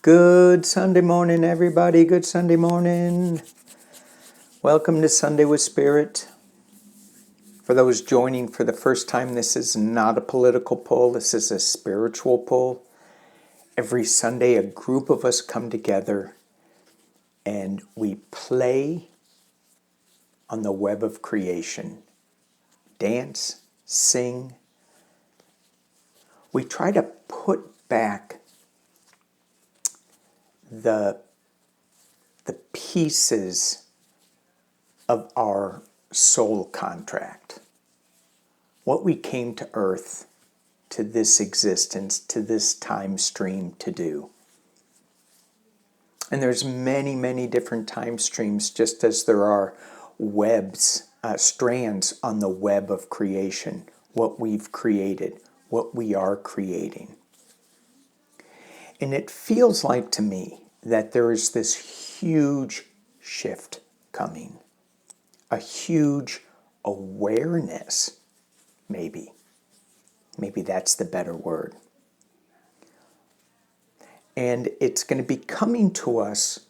Good Sunday morning, everybody. Good Sunday morning. Welcome to Sunday with Spirit. For those joining for the first time, this is not a political poll. This is a spiritual poll. Every Sunday, a group of us come together and we play on the web of creation. Dance, sing. We try to put back the pieces of our soul contract. What we came to earth, to this existence, to this time stream to do. And there's many different time streams, just as there are webs, strands on the web of creation. What we've created, what we are creating. And it feels like to me that there is this huge shift coming. A huge awareness, maybe. Maybe that's the better word. And it's going to be coming to us,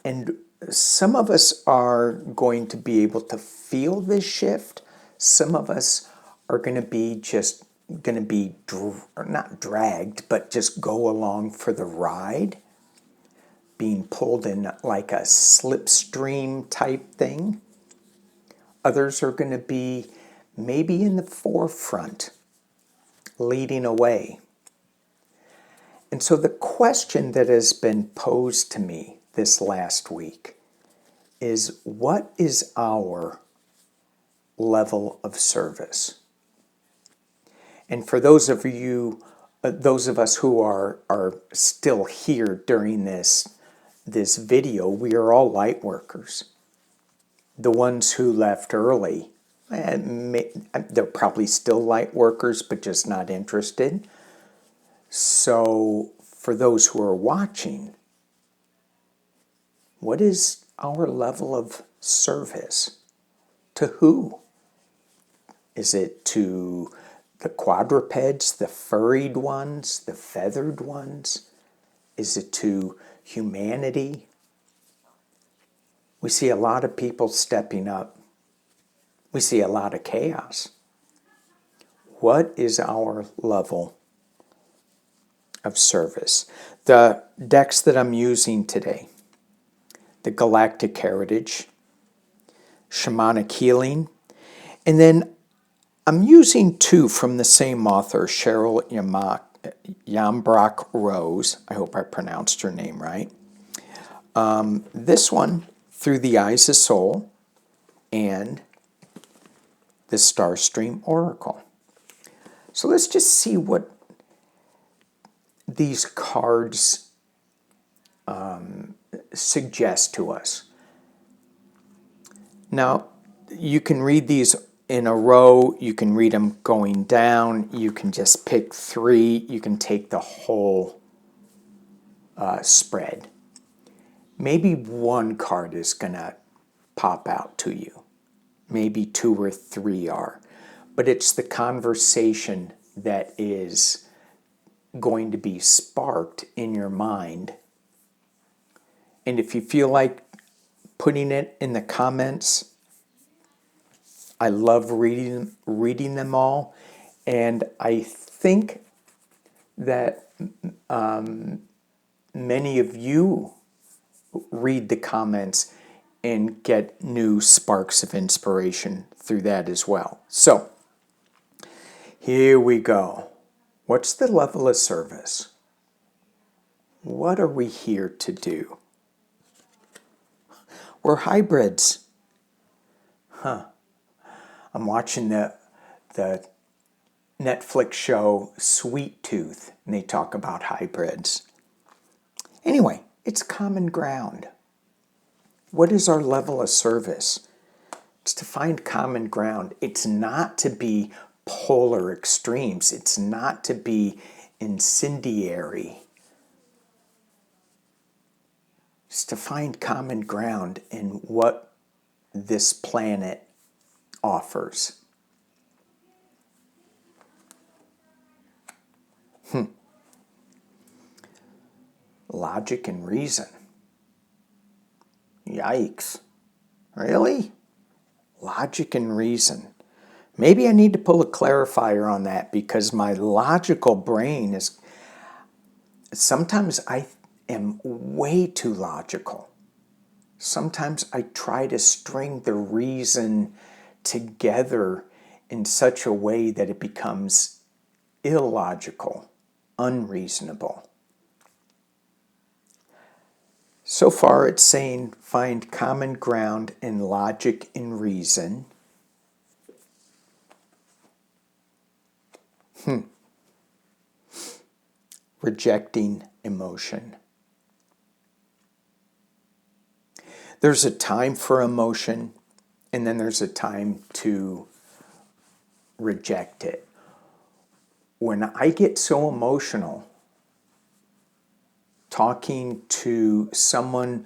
and some of us are going to be able to feel this shift. Some of us are going to be not dragged, but just go along for the ride, being pulled in like a slipstream type thing. Others are going to be maybe in the forefront, leading away. And so the question that has been posed to me this last week is, what is our level of service? And for those of us who are still here during this video, we are all light workers. The ones who left early, they're probably still light workers, but just not interested. So for those who are watching, what is our level of service? To who? Is it to the quadrupeds, the furried ones, the feathered ones? Is it to humanity? We see a lot of people stepping up. We see a lot of chaos. What is our level of service? The decks that I'm using today, the Galactic Heritage, Shamanic Healing, and then I'm using two from the same author, Cheryl Yambrock Rose. I hope I pronounced her name right. This one, Through the Eyes of Soul, and the Starstream Oracle. So let's just see what these cards suggest to us. Now, you can read these in a row. You can read them going down. You can just pick three. You can take the whole spread. Maybe one card is going to pop out to you. Maybe two or three are. But it's the conversation that is going to be sparked in your mind. And if you feel like putting it in the comments, I love reading them all. And I think that many of you read the comments and get new sparks of inspiration through that as well. So, here we go. What's the level of service? What are we here to do? We're hybrids. I'm watching the Netflix show Sweet Tooth, and they talk about hybrids. Anyway, it's common ground. What is our level of service? It's to find common ground. It's not to be polar extremes. It's not to be incendiary. It's to find common ground in what this planet offers. logic and reason. Yikes. Really? Logic and reason. Maybe I need to pull a clarifier on that, because my logical brain is... Sometimes I am way too logical. Sometimes I try to string the reason together in such a way that it becomes illogical, unreasonable. So far it's saying find common ground in logic and reason. Rejecting emotion. There's a time for emotion, and then there's a time to reject it. When I get so emotional talking to someone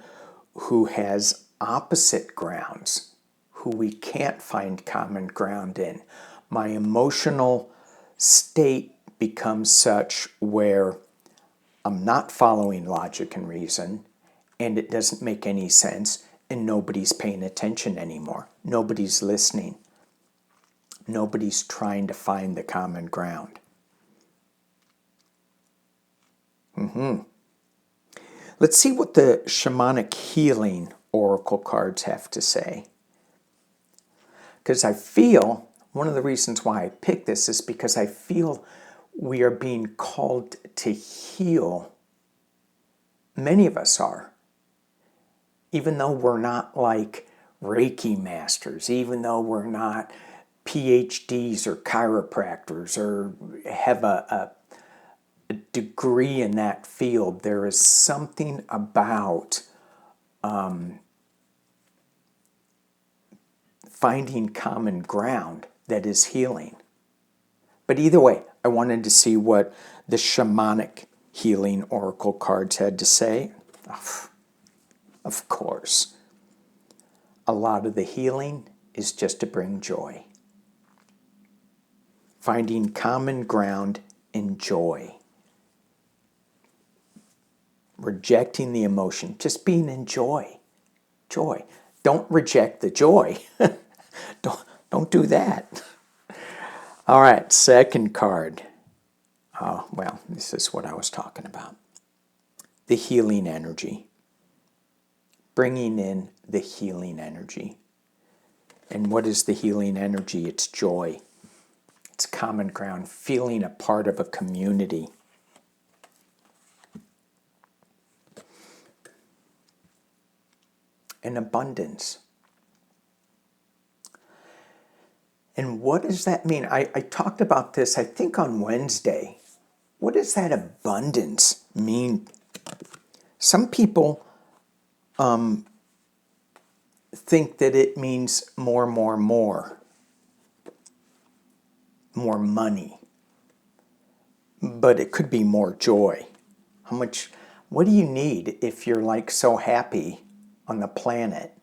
who has opposite grounds, who we can't find common ground in, my emotional state becomes such where I'm not following logic and reason, and it doesn't make any sense, and nobody's paying attention anymore. Nobody's listening. Nobody's trying to find the common ground. Let's see what the shamanic healing oracle cards have to say. Because I feel, one of the reasons why I picked this is because I feel we are being called to heal. Many of us are. Even though we're not like Reiki masters, even though we're not PhDs or chiropractors or have a degree in that field, there is something about finding common ground that is healing. But either way, I wanted to see what the shamanic healing oracle cards had to say. Of course, a lot of the healing is just to bring joy. Finding common ground in joy. Rejecting the emotion, just being in joy. Joy. Don't reject the joy. Don't do that. All right, second card. Oh, well, this is what I was talking about. The healing energy. Bringing in the healing energy. And what is the healing energy? It's joy. It's common ground, feeling a part of a community. And abundance. And what does that mean? I talked about this, I think, on Wednesday. What does that abundance mean? Some people think that it means more money. But it could be more joy. What do you need if you're like so happy on the planet?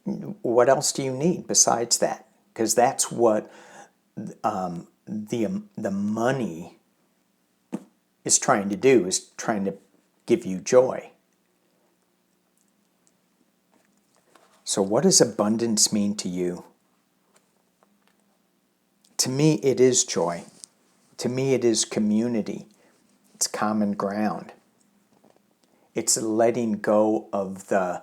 What else do you need besides that? Because that's what the money is trying to do, is trying to give you joy. So what does abundance mean to you? To me, it is joy. To me, it is community. It's common ground. It's letting go of the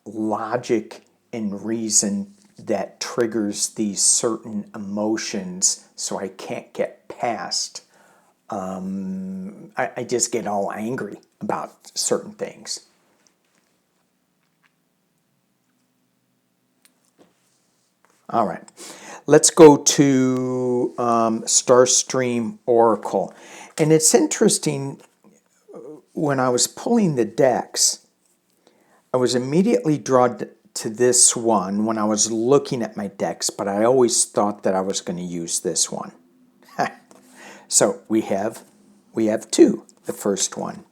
logic and reason that triggers these certain emotions, so I can't get past. I just get all angry about certain things. All right, let's go to Starstream Oracle. And it's interesting, when I was pulling the decks, I was immediately drawn to this one when I was looking at my decks, but I always thought that I was going to use this one. So we have two. The first one.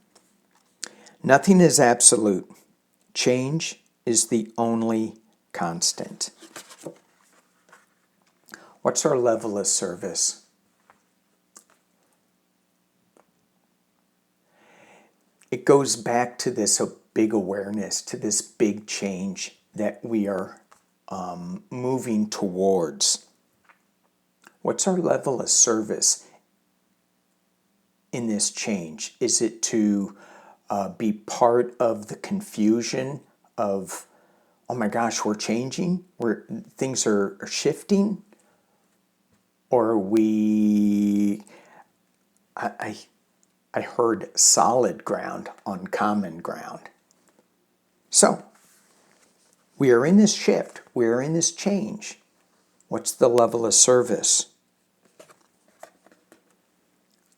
Nothing is absolute. Change is the only constant. What's our level of service? it goes back to this big awareness, to this big change that we are moving towards. What's our level of service in this change? Is it to be part of the confusion of, oh my gosh, we're changing, things are shifting? Or are we, I heard solid ground on common ground. So, we are in this shift, we are in this change. What's the level of service?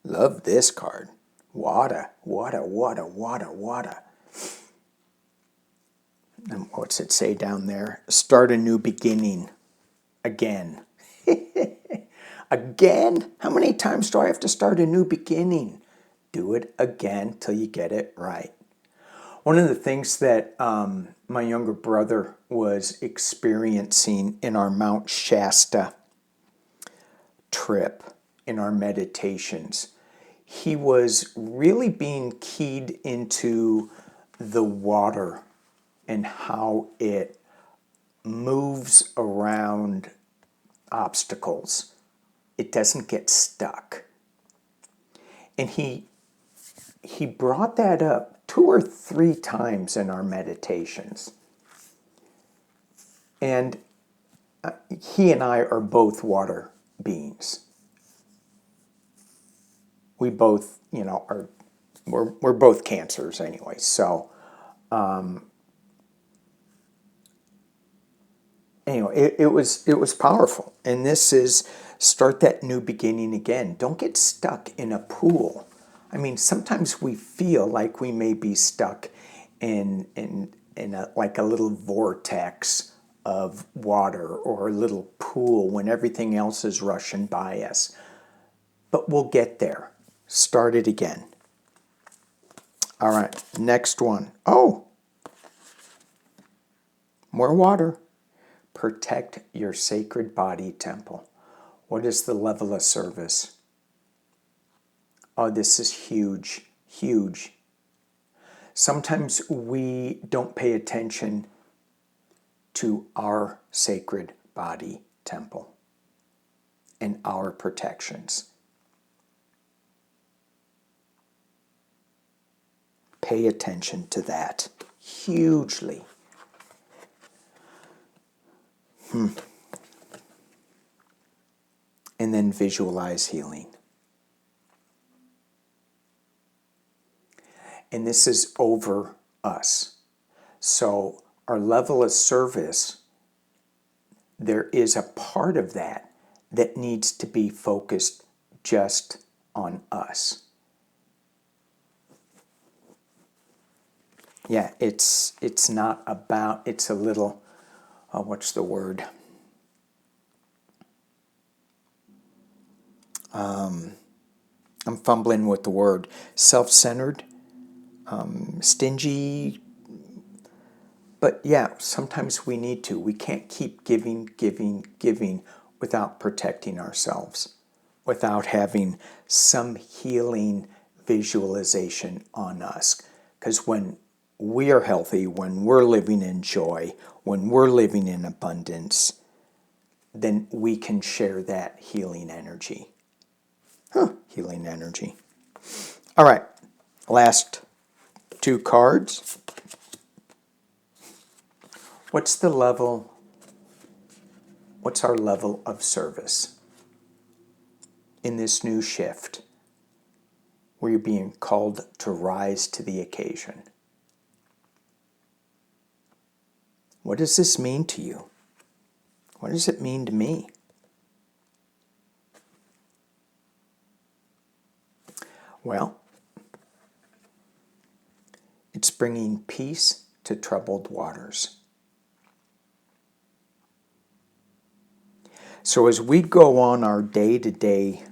Love this card. Wada, wada, wada, wada, wada. And what's it say down there? Start a new beginning again. Again? How many times do I have to start a new beginning? Do it again till you get it right. One of the things that my younger brother was experiencing in our Mount Shasta trip, in our meditations, he was really being keyed into the water and how it moves around obstacles. It doesn't get stuck. And he brought that up 2 or 3 times in our meditations. And he and I are both water beings. We both, we're both Cancers anyway. So, anyway, it was powerful. And this is start that new beginning again. Don't get stuck in a pool. I mean, sometimes we feel like we may be stuck in like a little vortex of water or a little pool when everything else is rushing by us. But we'll get there. Start it again. All right, next one. Oh, more water. Protect your sacred body temple. What is the level of service? Oh, this is huge, huge. Sometimes we don't pay attention to our sacred body temple and our protections. Pay attention to that hugely. And then visualize healing. And this is over us. So our level of service, there is a part of that that needs to be focused just on us. Yeah, it's not about, it's a little, what's the word? I'm fumbling with the word. Self-centered, stingy. But yeah, sometimes we need to. We can't keep giving without protecting ourselves, without having some healing visualization on us. Because when we are healthy, when we're living in joy, when we're living in abundance, then we can share that healing energy. Healing energy. All right, last 2 cards. What's our level of service in this new shift where you're being called to rise to the occasion? What does this mean to you? What does it mean to me? Well, it's bringing peace to troubled waters. So as we go on our day-to-day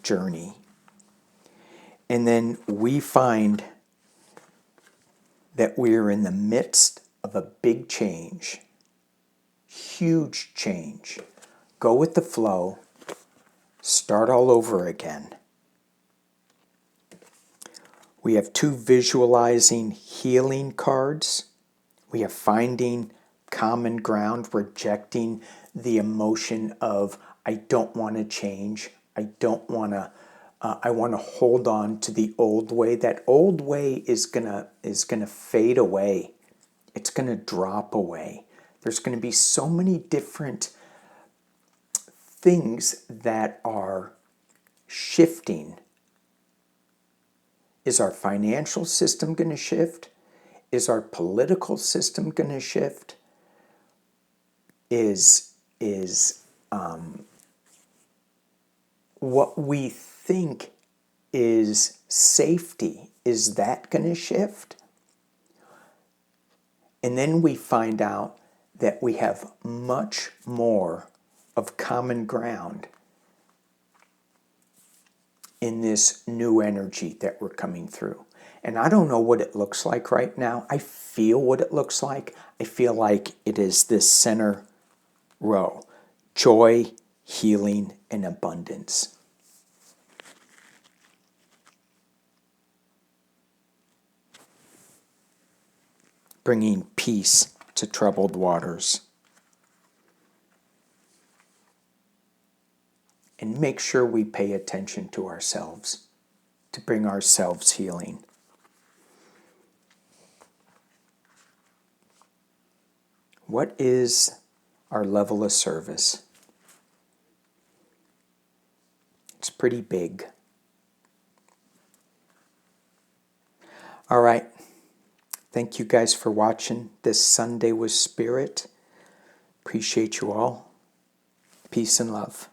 journey, and then we find that we're in the midst of a big change, huge change, go with the flow, start all over again. We have 2 visualizing healing cards. We have finding common ground, rejecting the emotion of I don't want to change. I don't want to. I want to hold on to the old way. That old way is gonna fade away. It's gonna drop away. There's going to be so many different things that are shifting. Is our financial system going to shift? Is our political system going to shift? Is what we think is safety, is that going to shift? And then we find out that we have much more of common ground in this new energy that we're coming through. And I don't know what it looks like right now. I feel what it looks like. I feel like it is this center row. Joy, healing, and abundance. Bringing peace to troubled waters. And make sure we pay attention to ourselves to bring ourselves healing. What is our level of service? It's pretty big. All right. Thank you guys for watching this Sunday with Spirit. Appreciate you all. Peace and love.